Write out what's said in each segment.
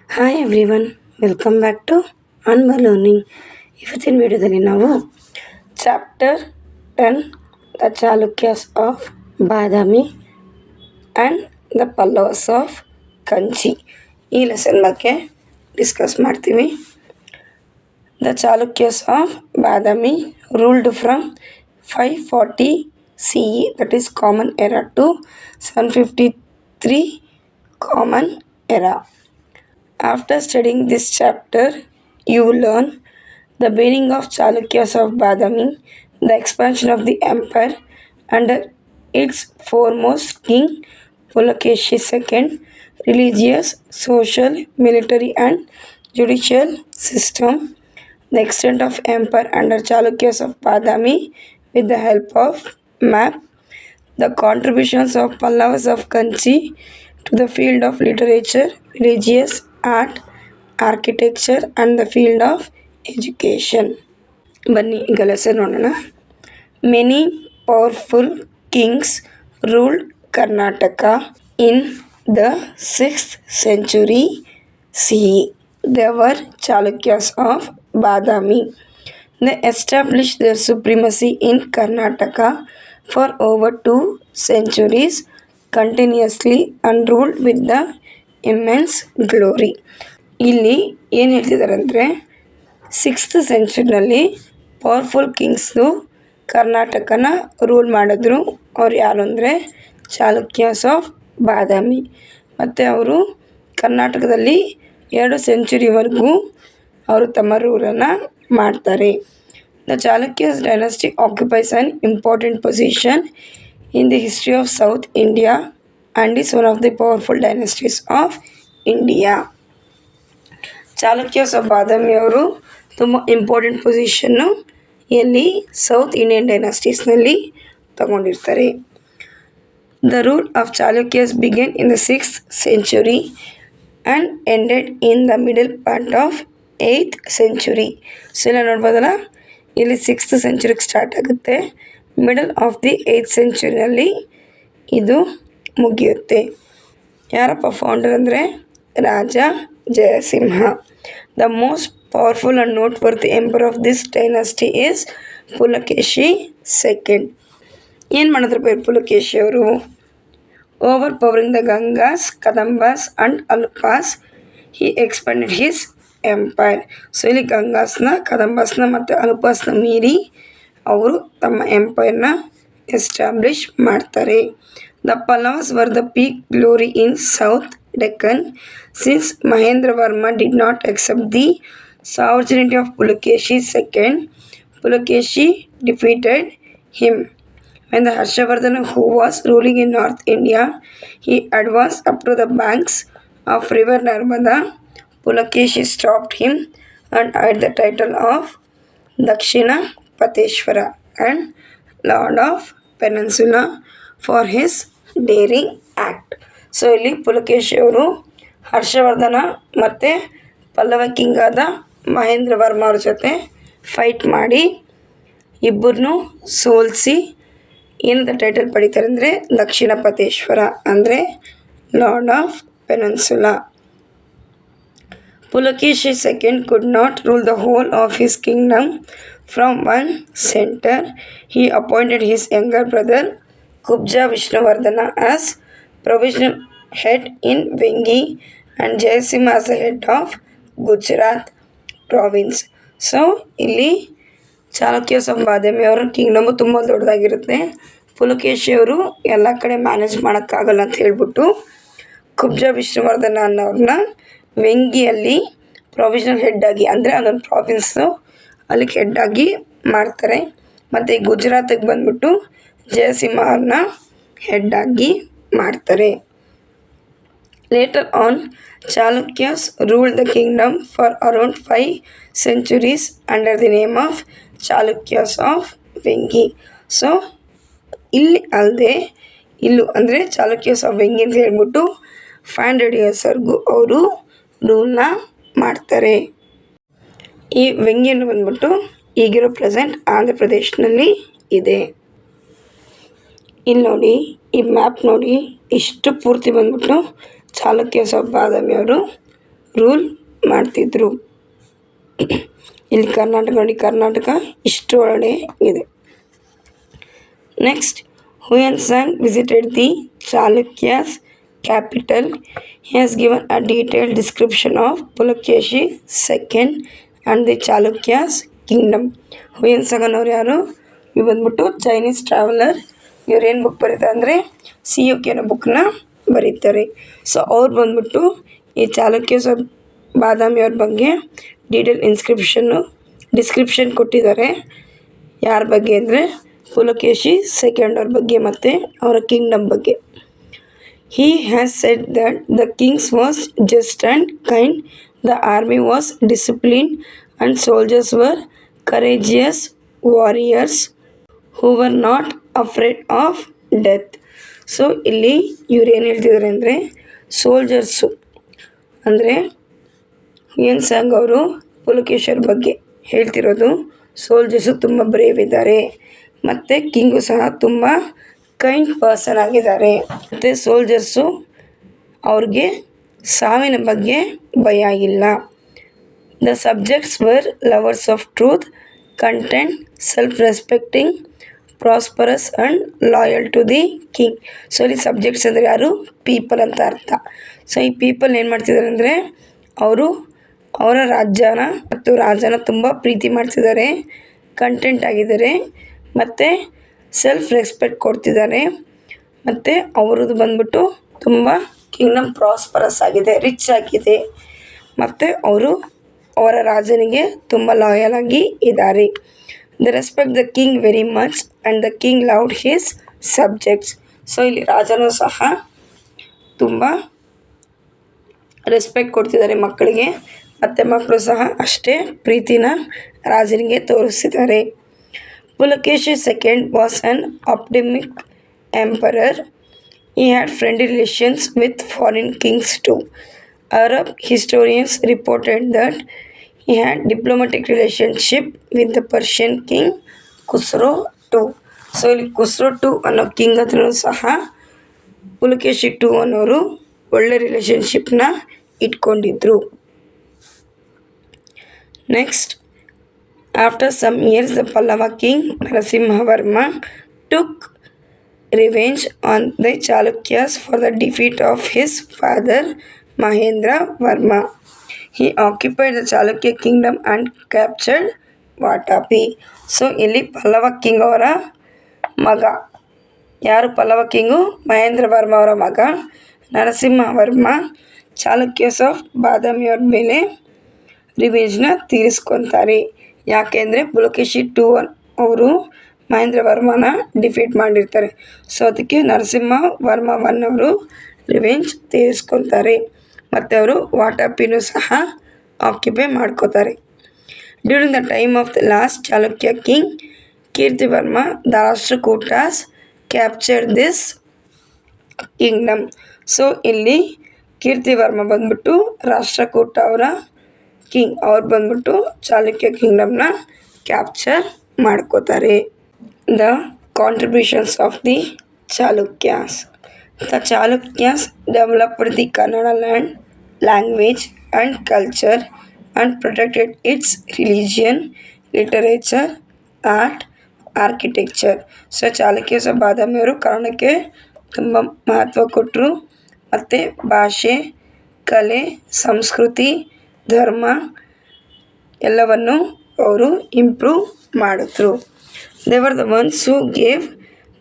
Hi everyone, welcome back to Anm learning. ಇವತ್ತಿನ ವಿಡಿಯೋದಲ್ಲಿ ನಾವು chapter 10 the Chalukyas of Badami and the Pallavas of Kanchi ಈ lesson ಬಗ್ಗೆ ಡಿಸ್ಕಸ್ ಮಾಡ್ತೀವಿ. The Chalukyas of Badami ruled from 540 CE, that is common era, to 753 common era. After studying this chapter, you will learn the beginning of Chalukyas of Badami, the expansion of the empire under its foremost king Pulakeshin II, religious, social, military and judicial system, the extent of empire under Chalukyas of Badami with the help of map, the contributions of Pallavas of Kanchi to the field of literature, religious, art, architecture and the field of education. ಬನ್ನಿ ಈಗ lesson ನೋಡೋಣ. Many powerful Kings ruled Karnataka in the 6th century CE. They were Chalukyas of Badami. They established their supremacy in Karnataka for over 2 centuries continuously and ruled with the immense glory. ಇಲ್ಲಿ ಏನು ಹೇಳ್ತಿದ್ದಾರೆ ಅಂದರೆ 6th ಸೆಂಚುರಿನಲ್ಲಿ powerful ಕಿಂಗ್ಸ್ದು ಕರ್ನಾಟಕನ rule ಮಾಡಿದ್ರು. ಅವ್ರು ಯಾರು ಅಂದರೆ Chalukyas of ಬಾದಾಮಿ. ಮತ್ತು ಅವರು ಕರ್ನಾಟಕದಲ್ಲಿ 2 ಸೆಂಚುರಿವರೆಗೂ ಅವರು ತಮ್ಮ ರೂಲನ್ನು ಮಾಡ್ತಾರೆ. The Chalukyas dynasty occupies an important position in the history of South India and is one of the powerful dynasties of India. Chalukyas of Badami ಅವರು ತುಂಬ ಇಂಪಾರ್ಟೆಂಟ್ ಪೊಸಿಷನ್ನು ಎಲ್ಲಿ ಸೌತ್ ಇಂಡಿಯನ್ ಡೈನಾಸ್ಟೀಸ್ನಲ್ಲಿ ತಗೊಂಡಿರ್ತಾರೆ. The rule of Chalukyas began in the 6th century and ended in the middle part of 8th century. So ಇಲ್ಲ ನೋಡ್ಬೋದಲ್ಲ, ಇಲ್ಲಿ 6th century start ಆಗುತ್ತೆ, ಮಿಡಲ್ ಆಫ್ ದಿ 8th centuryನಲ್ಲಿ ಇದು ಮುಗಿಯುತ್ತೆ. ಯಾರಪ್ಪ ಫೌಂಡರ್ ಅಂದರೆ Raja Jayasimha. The most powerful and noteworthy emperor of this dynasty is Pulakeshi II. ಏನು ಮಾಡಿದ್ರಪ್ಪ ಪುಲಕೇಶಿ ಅವರು? Overpowering the Gangas, Kadambas and Alupas, he expanded his empire. So ಇಲ್ಲಿ ಗಂಗಾಸ್ನ, ಕದಂಬಾಸ್ನ ಮತ್ತು ಅಲ್ಪಾಸ್ನ ಮೀರಿ ಅವರು ತಮ್ಮ ಎಂಪೈರ್ನ ಎಸ್ಟಾಬ್ಲಿಷ್ ಮಾಡ್ತಾರೆ. The Pallavas were the peak glory in South Deccan since Mahendra Varma did not accept the sovereignty of Pulakeshin II. Pulakeshin defeated him. When the Harshavardhana, who was ruling in North India, he advanced up to the banks of river Narmada, Pulakeshin stopped him and had the title of Dakshina Pateshwara and Lord of Peninsula for his daring act. So ಇಲ್ಲಿ ಪುಲಕೇಶಿ ಅವರು ಹರ್ಷವರ್ಧನ ಮತ್ತು Pallava king ಆದ ಮಹೇಂದ್ರ ವರ್ಮ ಅವ್ರ ಜೊತೆ fight ಮಾಡಿ ಇಬ್ಬರನ್ನೂ ಸೋಲಿಸಿ ಏನಂತ ಟೈಟಲ್ ಪಡಿತಾರೆ ಅಂದರೆ ದಕ್ಷಿಣ ಪತೇಶ್ವರ, ಅಂದರೆ lord of peninsula. Pulakeshin II could not rule the whole of his kingdom from one center. He appointed his younger brother Kubja Vishnuvardhana as provisional head in Vengi and Jayasimha as the head of Gujarat province. So ಇಲ್ಲಿ Chalukyas of ಬಾದಾಮಿ ಅವರ kingdom ತುಂಬ ದೊಡ್ಡದಾಗಿರುತ್ತೆ. ಪುಲಕೇಶಿ ಅವರು ಎಲ್ಲ ಕಡೆ manage ಮಾಡೋಕ್ಕಾಗಲ್ಲ ಅಂತ ಹೇಳ್ಬಿಟ್ಟು ಕುಬ್ಜ Vishnuvardhan ಅನ್ನೋರನ್ನ ವೆಂಗಿಯಲ್ಲಿ provisional ಹೆಡ್ಡಾಗಿ, ಅಂದರೆ ಅದೊಂದು ಪ್ರಾವಿನ್ಸು, ಅಲ್ಲಿಗೆ ಹೆಡ್ಡಾಗಿ ಮಾಡ್ತಾರೆ. ಮತ್ತು ಗುಜರಾತಿಗೆ ಬಂದ್ಬಿಟ್ಟು ಜಯಸಿಂಹ ಅವ್ರನ್ನ ಹೆಡ್ಡಾಗಿ ಮಾಡ್ತಾರೆ. Later on Chalukyas ruled the Kingdom for around 5 centuries under the name of Chalukyas of Vengi. So ಇಲ್ಲಿ ಅಲ್ಲದೆ ಇಲ್ಲೂ ಅಂದರೆ ಚಾಲುಕ್ಯಾಸ್ ಆಫ್ ವೆಂಗಿ ಅಂತ ಹೇಳ್ಬಿಟ್ಟು 500 yearsವರೆಗೂ ಅವರು ರೂಲ್ನ ಮಾಡ್ತಾರೆ. ಈ ವೆಂಗಿಯನ್ನು ಬಂದ್ಬಿಟ್ಟು ಈಗಿರೋ ಪ್ರೆಸೆಂಟ್ ಆಂಧ್ರ ಪ್ರದೇಶನಲ್ಲಿ ಇದೆ. ಇಲ್ಲಿ ನೋಡಿ, ಈ ಮ್ಯಾಪ್ ನೋಡಿ, ಇಷ್ಟು ಪೂರ್ತಿ ಬಂದ್ಬಿಟ್ಟು ಚಾಲುಕ್ಯಾಸ್ ಆಫ್ ಬಾದಾಮಿ ಅವರು ರೂಲ್ ಮಾಡ್ತಿದ್ರು. ಇಲ್ಲಿ ಕರ್ನಾಟಕ ಇಷ್ಟು ಒಳ್ಳೆ ಇದೆ. Next, Hiuen visited the Chalukyas capital. He has given a detailed description of Pulakeshin II and the Chalukyas kingdom. Hiuen song ಅವ್ರು ಯಾರು? ಇವು ಬಂದ್ಬಿಟ್ಟು ಚೈನೀಸ್ ಟ್ರಾವೆಲರ್. ಇವ್ರು ಏನು ಬುಕ್ ಬರೀತಾರೆ ಅಂದರೆ CUK ಅನ್ನೋ ಬುಕ್ನ ಬರೀತಾರೆ. ಸೊ ಅವ್ರು ಬಂದ್ಬಿಟ್ಟು ಈ ಚಾಲುಕ್ಯಸ್ ಆಫ್ ಬಾದಾಮಿ ಅವ್ರ ಬಗ್ಗೆ ಡೀಟೇಲ್ ಡಿಸ್ಕ್ರಿಪ್ಷನ್ ಕೊಟ್ಟಿದ್ದಾರೆ. ಯಾರ ಬಗ್ಗೆ ಅಂದರೆ ಪುಲಕೇಶಿ ಸೆಕೆಂಡ್ ಅವ್ರ ಬಗ್ಗೆ ಮತ್ತು ಅವರ ಕಿಂಗ್ಡಮ್ ಬಗ್ಗೆ. He has said that the king was just and kind, the army was disciplined, and soldiers were courageous warriors who were not afraid of death. So ಇಲ್ಲಿ ಇವ್ರು ಏನು ಹೇಳ್ತಿದ್ದಾರೆ ಅಂದರೆ ಸೋಲ್ಜರ್ಸು ಅಂದರೆ ಹುಯೆನ್ ಸಾಂಗ್ ಅವರು ಪುಲಕೇಶಿಯವ್ರ ಬಗ್ಗೆ ಹೇಳ್ತಿರೋದು. ಸೋಲ್ಜರ್ಸು ತುಂಬ ಬ್ರೇವ್ ಇದ್ದಾರೆ ಮತ್ತು ಕಿಂಗು ಸಹ ತುಂಬ ಕೈಂಡ್ ಪರ್ಸನ್ ಆಗಿದ್ದಾರೆ. ಮತ್ತು ಸೋಲ್ಜರ್ಸು ಅವ್ರಿಗೆ ಸಾವಿನ ಬಗ್ಗೆ ಭಯ ಇಲ್ಲ. The subjects were lovers of truth, content, self respecting, prosperous and loyal to the king. So ಇಲ್ಲಿ ಸಬ್ಜೆಕ್ಟ್ಸ್ ಅಂದರೆ ಯಾರು? ಪೀಪಲ್ ಅಂತ ಅರ್ಥ. ಸೊ ಈ ಪೀಪಲ್ ಏನು ಮಾಡ್ತಿದ್ದಾರೆ ಅಂದರೆ ಅವರು ಅವರ ರಾಜ್ಯನ ಮತ್ತು ರಾಜನ ತುಂಬ ಪ್ರೀತಿ ಮಾಡ್ತಿದ್ದಾರೆ, ಕಂಟೆಂಟ್ ಆಗಿದ್ದಾರೆ ಮತ್ತು ಸೆಲ್ಫ್ ರೆಸ್ಪೆಕ್ಟ್ ಕೊಡ್ತಿದ್ದಾರೆ. ಮತ್ತು ಅವ್ರದ್ದು ಬಂದ್ಬಿಟ್ಟು ತುಂಬ ಕಿಂಗ್ಡಮ್ ಪ್ರಾಸ್ಪರಸ್ ಆಗಿದೆ, ರಿಚ್ ಆಗಿದೆ ಮತ್ತು ಅವರು ಅವರ ರಾಜನಿಗೆ ತುಂಬ ಲಾಯಲ್ ಆಗಿ ಇದ್ದಾರೆ. The respect the king very much and the king loved his subjects. So ಇಲ್ಲಿ ರಾಜನೂ ಸಹ ತುಂಬ ರೆಸ್ಪೆಕ್ಟ್ ಕೊಡ್ತಿದ್ದಾರೆ ಮಕ್ಕಳಿಗೆ ಮತ್ತು ಮಕ್ಕಳು ಸಹ ಅಷ್ಟೇ ಪ್ರೀತಿನ ರಾಜನಿಗೆ ತೋರಿಸ್ತಿದ್ದಾರೆ. Pulakeshin II was an optimistic emperor. He had friendly relations with foreign kings too. Arab historians reported that he had diplomatic relationship with the Persian king Khusro II. So ಇಲ್ಲಿ ಖುಸ್ರೋ II ಅನ್ನೋ ಕಿಂಗ್ ಹತ್ರನೂ ಸಹ Pulakeshi II ಅನ್ನೋರು ಒಳ್ಳೆ ರಿಲೇಷನ್ಶಿಪ್ನ ಇಟ್ಕೊಂಡಿದ್ರು. Next, after some years, the Pallava king Narasimha Varma took revenge on the Chalukyas for the defeat of his father Mahendra Varma. He occupied the Chalukya kingdom and captured Vatapi. So ಇಲ್ಲಿ Pallava king ಅವರ ಮಗ ಯಾರು? Pallava king Mahendra Varma ಅವರ ಮಗ Narasimha Varma Chalukyas of Badami ಅವ್ರ ಮೇಲೆ ರಿವೆಂಜ್ನ ತೀರಿಸ್ಕೊತಾರೆ. ಯಾಕೆಂದರೆ ಪುಲಕೇಶಿ II ಅವರು ಮಹೇಂದ್ರ ವರ್ಮನ ಡಿಫೀಟ್ ಮಾಡಿರ್ತಾರೆ. ಸೊ ಅದಕ್ಕೆ ನರಸಿಂಹ ವರ್ಮ ಒನ್ ಅವರು ರಿವೆಂಜ್ ತೀರಿಸ್ಕೊತಾರೆ ಮತ್ತು ಅವರು ವಾಟಾಪಿನೂ ಸಹ ಆಕ್ಯುಪೈ ಮಾಡ್ಕೋತಾರೆ. During the time of the last Chalukya king Kirtivarma, the Rashtrakutas capture this kingdom. So ಇಲ್ಲಿ ಕೀರ್ತಿವರ್ಮ ಬಂದ್ಬಿಟ್ಟು ರಾಷ್ಟ್ರಕೂಟ ಅವರ ಕಿಂಗ್, ಅವ್ರು ಬಂದ್ಬಿಟ್ಟು ಚಾಲುಕ್ಯ ಕಿಂಗ್ಡಮ್ನ ಕ್ಯಾಪ್ಚರ್ ಮಾಡ್ಕೋತಾರೆ. The contributions of the Chalukyas. The Chalukyas developed the Kannada language and culture and protected its religion, literature, art, architecture. So Chalukyas of Badami ಅವರು ಕನ್ನಡಕ್ಕೆ ತುಂಬ ಮಹತ್ವ ಕೊಟ್ಟರು ಮತ್ತು ಭಾಷೆ, ಕಲೆ, ಸಂಸ್ಕೃತಿ, ಧರ್ಮ ಎಲ್ಲವನ್ನು ಅವರು ಇಂಪ್ರೂವ್ ಮಾಡಿದ್ರು. They were the ones who gave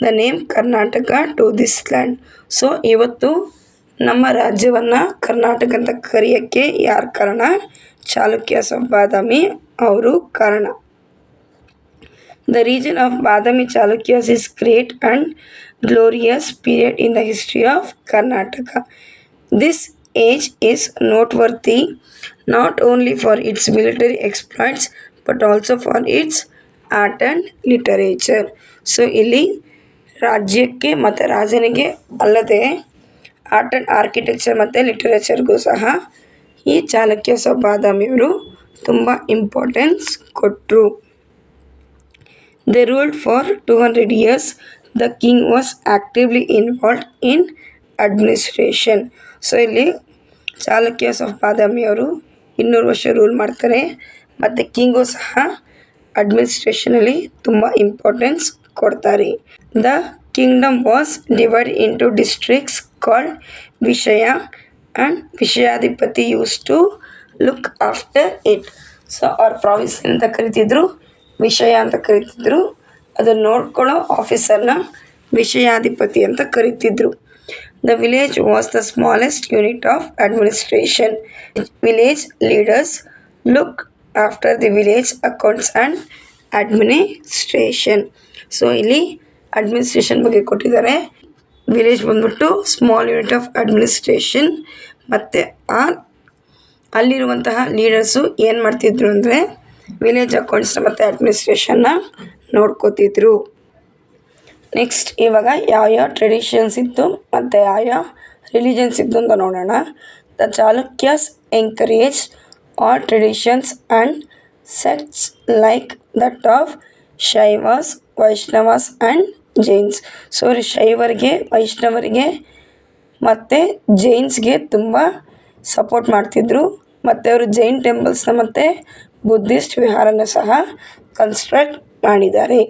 the name Karnataka to this land. So ಇವತ್ತು ನಮ್ಮ ರಾಜ್ಯವನ್ನು ಕರ್ನಾಟಕ ಅಂತ ಕರೆಯೋಕ್ಕೆ ಯಾರು ಕಾರಣ? ಚಾಲುಕ್ಯಾಸ್ ಆಫ್ ಬಾದಾಮಿ ಅವರು ಕಾರಣ. The region of Badami Chalukyas is great and glorious period in the history of Karnataka. This age is noteworthy not only for its military exploits but also for its art and literature. So ಇಲ್ಲಿ ರಾಜ್ಯಕ್ಕೆ ಮತ್ತು ರಾಜನಿಗೆ ಅಲ್ಲದೆ art and architecture ಮತ್ತು ಲಿಟರೇಚರ್ಗೂ ಸಹ ಈ Chalukyas of ಬಾದಾಮಿಯವರು ತುಂಬ importance ಕೊಟ್ಟರು. They ruled for 200 years. The king was actively involved in administration. So ಇಲ್ಲಿ ಚಾಲುಕ್ಯಸ್ ಆಫ್ ಬಾದಾಮಿ ಅವರು 200 ವರ್ಷ ರೂಲ್ ಮಾಡ್ತಾರೆ. ಮತ್ತು ಕಿಂಗು ಸಹ ಅಡ್ಮಿನಿಸ್ಟ್ರೇಷನಲ್ಲಿ ತುಂಬ ಇಂಪಾರ್ಟೆನ್ಸ್ ಕೊಡ್ತಾರೆ. The kingdom was divide into districts called vishaya and vishayadhipati use to look after it. So ಅವ್ರ ಪ್ರಾವಿನ್ಸ್ ಅಂತ ಕರಿತಿದ್ರು, ವಿಷಯ ಅಂತ ಕರಿತಿದ್ರು. ಅದನ್ನು ನೋಡ್ಕೊಳ್ಳೋ ಆಫೀಸರ್ನ ವಿಷಯಾಧಿಪತಿ ಅಂತ ಕರಿತಿದ್ರು. The village was the smallest unit of administration. Village leaders looked after the village accounts and administration. So ಇಲ್ಲಿ ಅಡ್ಮಿನಿಸ್ಟ್ರೇಷನ್ ಬಗ್ಗೆ ಕೊಟ್ಟಿದ್ದಾರೆ. ವಿಲೇಜ್ ಬಂದ್ಬಿಟ್ಟು ಸ್ಮಾಲ್ ಯೂನಿಟ್ ಆಫ್ ಅಡ್ಮಿನಿಸ್ಟ್ರೇಷನ್. ಮತ್ತು ಅಲ್ಲಿರುವಂತಹ ಲೀಡರ್ಸು ಏನು ಮಾಡ್ತಿದ್ರು ಅಂದರೆ ವಿಲೇಜ್ ಅಕೌಂಟ್ಸ್ನ ಮತ್ತು ಅಡ್ಮಿನಿಸ್ಟ್ರೇಷನ್ನ ನೋಡ್ಕೋತಿದ್ರು. ನೆಕ್ಸ್ಟ್ ಇವಾಗ ಯಾವ ಟ್ರೆಡಿಷನ್ಸ್ ಇತ್ತು ಮತ್ತು ಯಾವ ರಿಲಿಜನ್ಸ್ ಇತ್ತು ಅಂತ ನೋಡೋಣ. The Chalukyas encourage all traditions and sects like that of Shaivas, Vaishnavas and Jains. So ಶೈವರಿಗೆ, ವೈಷ್ಣವರಿಗೆ ಮತ್ತು ಜೈನ್ಸ್ಗೆ ತುಂಬ ಸಪೋರ್ಟ್ ಮಾಡ್ತಿದ್ರು. ಮತ್ತು ಅವರು ಜೈನ್ ಟೆಂಪಲ್ಸ್ನ ಮತ್ತು ಬುದ್ಧಿಸ್ಟ್ ವಿಹಾರನ ಸಹ ಕನ್ಸ್ಟ್ರಕ್ಟ್ ಮಾಡಿದ್ದಾರೆ.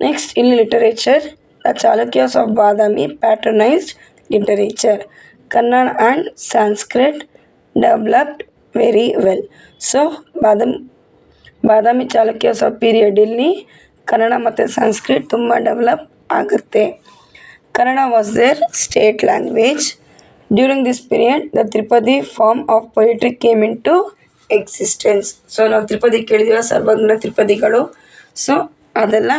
ನೆಕ್ಸ್ಟ್ ಇಲ್ಲಿ literature. The Chalukyas of Badami patronized literature. Kannada and Sanskrit developed very well. So Badami Chalukyas of period ಇಲ್ಲಿ ಕನ್ನಡ ಮತ್ತು ಸಂಸ್ಕೃತ್ ತುಂಬ ಡೆವಲಪ್ ಆಗುತ್ತೆ. Kannada was their state language. During this period the tripadi form of poetry came into existence. So ನಾವು ತ್ರಿಪದಿ ಕೇಳಿದ್ದೀವಿ, ಸರ್ವಜ್ಞ ತ್ರಿಪದಿಗಳು. So ಅದೆಲ್ಲ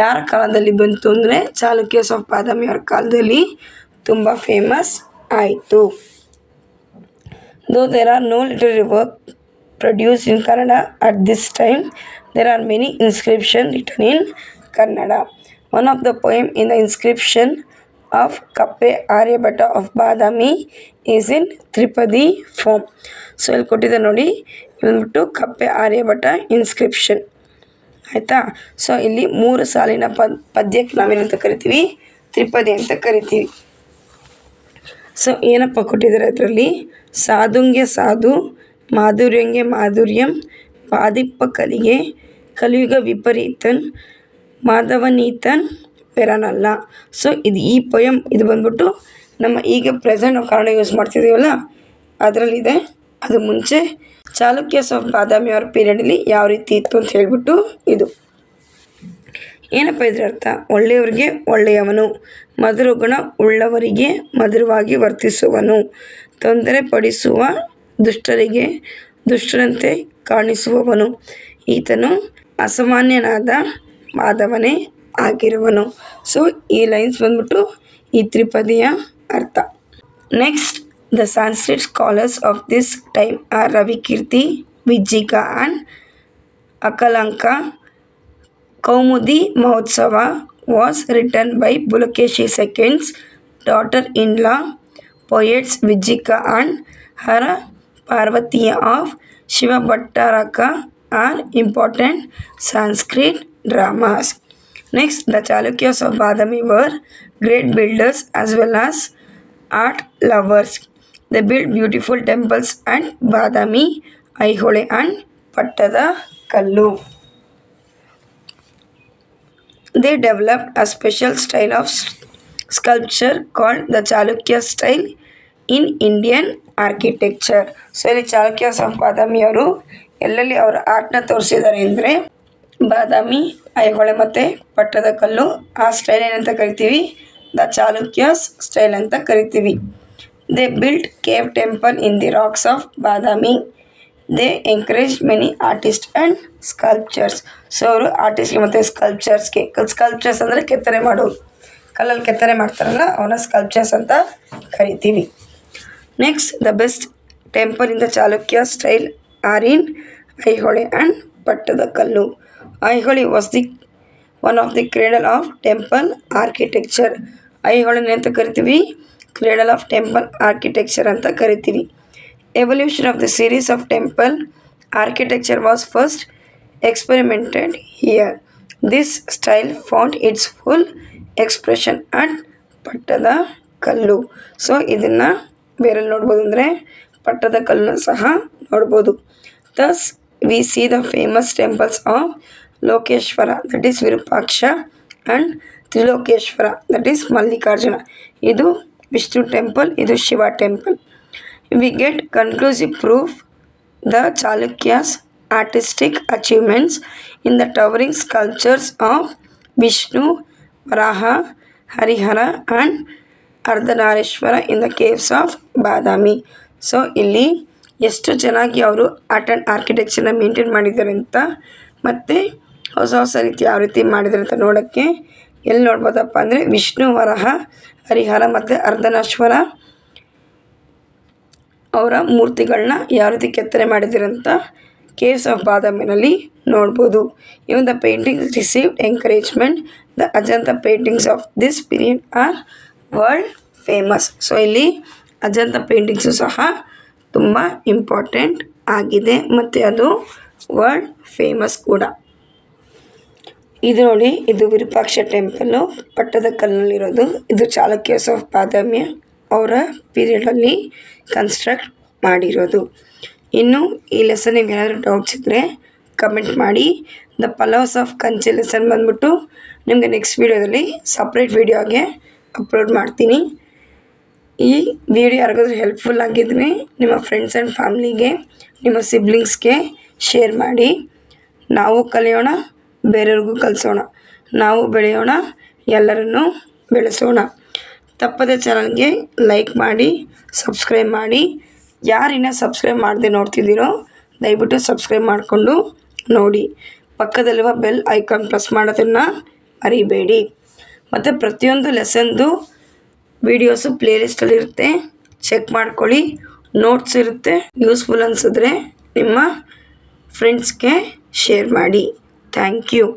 ಯಾರ ಕಾಲದಲ್ಲಿ ಬಂತು ಅಂದರೆ ಚಾಲುಕ್ಯಸ್ ಆಫ್ ಬಾದಾಮಿ ಅವ್ರ ಕಾಲದಲ್ಲಿ ತುಂಬ ಫೇಮಸ್ ಆಯಿತು. Though there are no literary work produced in Kannada at this time, there are many inscriptions written in Kannada. One of the poems in the inscription of Kappe Aryabhatta of Badami is in Tripadi form. So ಇಲ್ಲಿ ಕೊಟ್ಟಿದ್ದೆ ನೋಡಿ, ಬಂದ್ಬಿಟ್ಟು ಕಪ್ಪೆ Aryabhata inscription ಆಯಿತಾ. So ಇಲ್ಲಿ 3 ಸಾಲಿನ ಪದ್ಯಕ್ಕೆ ನಾವೇನಂತ ಕರಿತೀವಿ, ತ್ರಿಪದಿ ಅಂತ ಕರಿತೀವಿ. ಸೊ ಏನಪ್ಪ ಕೊಟ್ಟಿದ್ದಾರೆ ಅದರಲ್ಲಿ, ಸಾಧುಂಗೆ ಸಾಧು, ಮಾಧುರ್ಯಂಗೆ ಮಾಧುರ್ಯಂ, ಪಾದಿಪ್ಪ ಕಲಿಗೆ, ಕಲಿಯುಗ ವಿಪರೀತನ್, ಮಾಧವನೀತನ್ ಪೆರನಲ್ಲ. ಸೊ ಈ ಪೊಯಮ್ ಇದು ಬಂದ್ಬಿಟ್ಟು ನಮ್ಮ ಈಗ ಪ್ರೆಸೆಂಟ್ ನಾವು ಕನ್ನಡ ಯೂಸ್ ಮಾಡ್ತಿದ್ದೀವಲ್ಲ ಅದರಲ್ಲಿದೆ. ಅದು ಮುಂಚೆ ಚಾಲುಕ್ಯಸ್ ಆಫ್ ಬಾದಾಮಿ ಅವ್ರ ಪೀರಿಯಡಲ್ಲಿ ಯಾವ ರೀತಿ ಇತ್ತು ಅಂತ ಹೇಳ್ಬಿಟ್ಟು ಇದು ಏನಪ್ಪ ಇದ್ರ ಅರ್ಥ. ಒಳ್ಳೆಯವರಿಗೆ ಒಳ್ಳೆಯವನು, ಮಧುರ ಗುಣ ಉಳ್ಳವರಿಗೆ ಮಧುರವಾಗಿ ವರ್ತಿಸುವನು, ತೊಂದರೆ ಪಡಿಸುವ ದುಷ್ಟರಿಗೆ ದುಷ್ಟರಂತೆ ಕಾಣಿಸುವವನು, ಈತನು ಅಸಾಮಾನ್ಯನಾದ ಮಾಧವನೇ ಆಗಿರುವನು. ಸೊ ಈ ಲೈನ್ಸ್ ಬಂದ್ಬಿಟ್ಟು ಈ ತ್ರಿಪದಿಯ ಅರ್ಥ. Next the Sanskrit scholars of this time are Ravikirti, Vijjika and Akalanka. Kaumudi Mahotsava was written by Pulakeshin II's daughter-in-law. Poets Vijjika and her Parvatiya of Shiva Bhattaraka are important Sanskrit dramas. Next, the Chalukyas of Badami were great builders as well as art lovers. They built beautiful temples at Badami, Aihole and Pattadakallu. They developed a special style of sculpture called the Chalukya style in Indian architecture. So ಇಲ್ಲಿ Chalukyas of Badami ಅವರು ಎಲ್ಲೆಲ್ಲಿ ಅವರ ಆರ್ಟ್ನ ತೋರಿಸಿದ್ದಾರೆ ಅಂದರೆ ಬಾದಾಮಿ, ಐಹೊಳೆ ಮತ್ತು ಪಟ್ಟದಕಲ್ಲು. ಆ style ಏನಂತ ಕರಿತೀವಿ, ದ ಚಾಲುಕ್ಯಾಸ್ ಸ್ಟೈಲ್ ಅಂತ ಕರಿತೀವಿ. They built cave temple in the rocks of Badami. They encourage many artist and sculptures. So ಅವರು ಆರ್ಟಿಸ್ಟ್ಗೆ ಮತ್ತು ಸ್ಕಲ್ಪ್ಚರ್ಸ್ ಅಂದರೆ ಕೆತ್ತನೆ ಮಾಡೋರು, ಕಲ್ಲಲ್ಲಿ ಕೆತ್ತನೆ ಮಾಡ್ತಾರಲ್ಲ ಅವನ್ನ ಸ್ಕಲ್ಪ್ಚರ್ಸ್ ಅಂತ ಕರಿತೀವಿ. Next the best temple in the Chalukya style are in Aihole and Pattadakallu. Aihole was the one of the cradle of temple architecture. ಐಹೊಳೆನ ಅಂತ ಕರಿತೀವಿ, ಕ್ರೇಡಲ್ ಆಫ್ ಟೆಂಪಲ್ ಆರ್ಕಿಟೆಕ್ಚರ್ ಅಂತ ಕರಿತೀವಿ. Evolution of the series of temple architecture was first experimented here. This style found its full expression at Pattadakallu. ಸೊ ಇದನ್ನು ಬೇರೆಲ್ಲಿ ನೋಡ್ಬೋದು ಅಂದರೆ ಪಟ್ಟದಕಲ್ಲನ್ನು ಸಹ ನೋಡ್ಬೋದು. Thus we see the famous temples of Lokeshwara, that is Virupaksha, and Trilokeshwara, that is Mallikarjuna. ಇದು Vishnu temple, ಇದು Shiva temple. We get conclusive proof the Chalukyas' artistic achievements in the towering sculptures of Vishnu, Varaha, Harihara and Ardhanarishwara in the caves of Badami. So ಇಲ್ಲಿ ಎಷ್ಟು ಚೆನ್ನಾಗಿ ಅವರು art and ಆರ್ಕಿಟೆಕ್ಚರ್ನ maintain ಮಾಡಿದ್ದಾರೆ ಅಂತ, ಮತ್ತು ಹೊಸ ಹೊಸ ರೀತಿ ಯಾವ ರೀತಿ ಮಾಡಿದ್ದಾರೆ ಅಂತ ನೋಡೋಕ್ಕೆ ಎಲ್ಲಿ ನೋಡ್ಬೋದಪ್ಪ ಅಂದರೆ ವಿಷ್ಣು, ವರಹ, ಹರಿಹರ ಮತ್ತು ಅರ್ಧನಾಶ್ವರ ಅವರ ಮೂರ್ತಿಗಳನ್ನ ಯಾವ ರೀತಿ ಕೆತ್ತನೆ ಮಾಡಿದಿರಂತ ಕೇವ್ಸ್ ಆಫ್ ಬಾದಾಮಿನಲ್ಲಿ ನೋಡ್ಬೋದು. Even the paintings received encouragement. The Ajanta paintings of this period are world famous. So ಇಲ್ಲಿ ಅಜಂತ ಪೇಂಟಿಂಗ್ಸು ಸಹ ತುಂಬ ಇಂಪಾರ್ಟೆಂಟ್ ಆಗಿದೆ ಮತ್ತು ಅದು ವರ್ಲ್ಡ್ ಫೇಮಸ್ ಕೂಡ. ಇದು ನೋಡಿ, ಇದು ವಿರೂಪಾಕ್ಷ ಟೆಂಪಲ್ಲು ಪಟ್ಟದಕಲ್ಲಿರೋದು. ಇದು ಚಾಲುಕ್ಯಸ್ ಆಫ್ ಬಾದಾಮಿ ಅವರ ಪೀರಿಯಡಲ್ಲಿ ಕನ್ಸ್ಟ್ರಕ್ಟ್ ಮಾಡಿರೋದು. ಇನ್ನು ಈ ಲೆಸನ್ ನಿಮ್ಗೆ ಏನಾದರೂ ಡೌಟ್ಸ್ ಇದ್ದರೆ ಕಮೆಂಟ್ ಮಾಡಿ. The Pallavas of Kanchi lesson ಬಂದ್ಬಿಟ್ಟು ನಿಮಗೆ ನೆಕ್ಸ್ಟ್ ವೀಡಿಯೋದಲ್ಲಿ ಸಪ್ರೇಟ್ ವೀಡಿಯೋಗೆ ಅಪ್ಲೋಡ್ ಮಾಡ್ತೀನಿ. ಈ ವಿಡಿಯೋ ಯಾರಿಗಾದ್ರೂ ಹೆಲ್ಪ್ಫುಲ್ ಆಗಿದ್ದರೆ ನಿಮ್ಮ ಫ್ರೆಂಡ್ಸ್ ಆ್ಯಂಡ್ ಫ್ಯಾಮ್ಲಿಗೆ, ನಿಮ್ಮ ಸಿಬ್ಲಿಂಗ್ಸ್ಗೆ ಶೇರ್ ಮಾಡಿ. ನಾವು ಕಲಿಯೋಣ, ಬೇರೆಯವ್ರಿಗೂ ಕಲಿಸೋಣ, ನಾವು ಬೆಳೆಯೋಣ, ಎಲ್ಲರನ್ನೂ ಬೆಳೆಸೋಣ. ತಪ್ಪದೆ ಚಾನಲ್ಗೆ ಲೈಕ್ ಮಾಡಿ, ಸಬ್ಸ್ಕ್ರೈಬ್ ಮಾಡಿ. ಯಾರಿನ್ನ ಸಬ್ಸ್ಕ್ರೈಬ್ ಮಾಡದೆ ನೋಡ್ತಿದ್ದೀರೋ ದಯವಿಟ್ಟು ಸಬ್ಸ್ಕ್ರೈಬ್ ಮಾಡಿಕೊಂಡು ನೋಡಿ. ಪಕ್ಕದಲ್ಲಿರುವ ಬೆಲ್ ಐಕಾನ್ ಪ್ರೆಸ್ ಮಾಡೋದನ್ನು ಮರಿಬೇಡಿ. ಮತ್ತು ಪ್ರತಿಯೊಂದು ಲೆಸನ್ದು ವೀಡಿಯೋಸು ಪ್ಲೇಲಿಸ್ಟಲ್ಲಿರುತ್ತೆ, ಚೆಕ್ ಮಾಡ್ಕೊಳ್ಳಿ. ನೋಟ್ಸ್ ಇರುತ್ತೆ. ಯೂಸ್ಫುಲ್ ಅನಿಸಿದ್ರೆ ನಿಮ್ಮ ಫ್ರೆಂಡ್ಸ್ಗೆ ಶೇರ್ ಮಾಡಿ. Thank you.